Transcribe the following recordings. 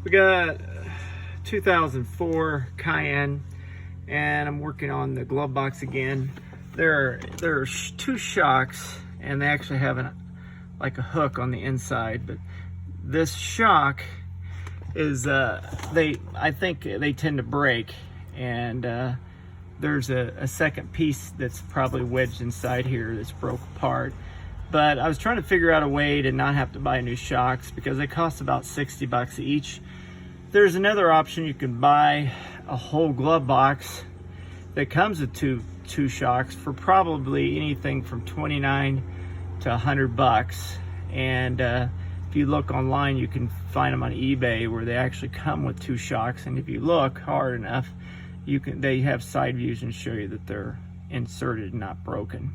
We got 2004 Cayenne, and I'm working on the glove box again. There are two shocks, and they actually have like a hook on the inside, but this shock is I think they tend to break, and there's a second piece that's probably wedged inside here that's broke apart. But I was trying to figure out a way to not have to buy new shocks because they cost about 60 bucks each. There's another option. You can buy a whole glove box that comes with two shocks for probably anything from 29 to 100 bucks. And if you look online, you can find them on eBay where they actually come with two shocks. And if you look hard enough, they have side views and show you that they're inserted and not broken.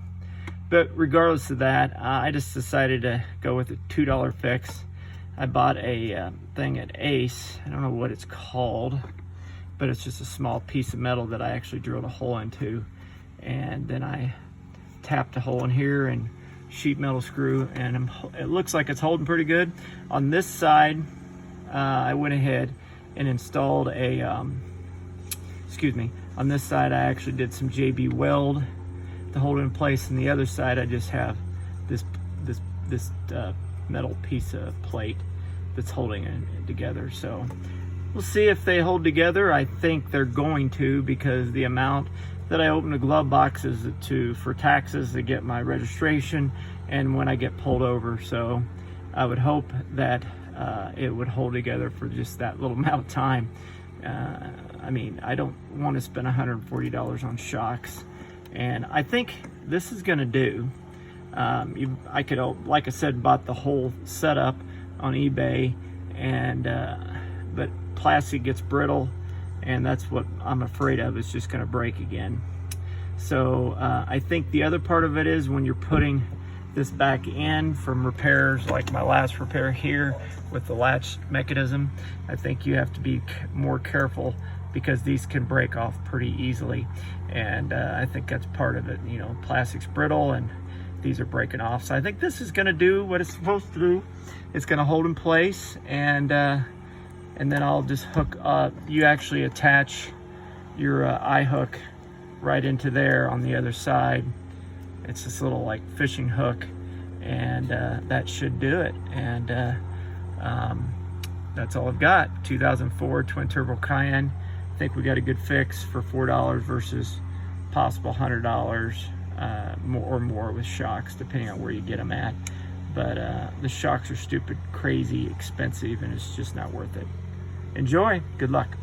But regardless of that, I just decided to go with a $2 fix. I bought a thing at Ace. I don't know what it's called, but it's just a small piece of metal that I actually drilled a hole into. And then I tapped a hole in here and sheet metal screw, and it looks like it's holding pretty good. On this side, I went ahead and installed a, on this side I actually did some JB weld to hold it in place, and the other side I just have this metal piece of plate that's holding it together. So we'll see if they hold together. I think they're going to, because the amount that I open the glove box is for taxes to get my registration and when I get pulled over. So I would hope that it would hold together for just that little amount of time. I mean, I don't want to spend $140 on shocks, and I think this is gonna do. I could, like I said, bought the whole setup on eBay, and but plastic gets brittle, and that's what I'm afraid of. It's just gonna break again. So I think the other part of it is when you're putting this back in from repairs, like my last repair here with the latch mechanism, I think you have to be more careful because these can break off pretty easily. And I think that's part of it. You know, plastic's brittle and these are breaking off. So I think this is gonna do what it's supposed to do. It's gonna hold in place, and then I'll just hook up. You actually attach your eye hook right into there on the other side. It's this little like fishing hook, and that should do it. And that's all I've got. 2004 twin turbo Cayenne. I think we got a good fix for $4 versus possible $100 more with shocks, depending on where you get them at. But the shocks are stupid, crazy, expensive, and it's just not worth it. Enjoy. Good luck.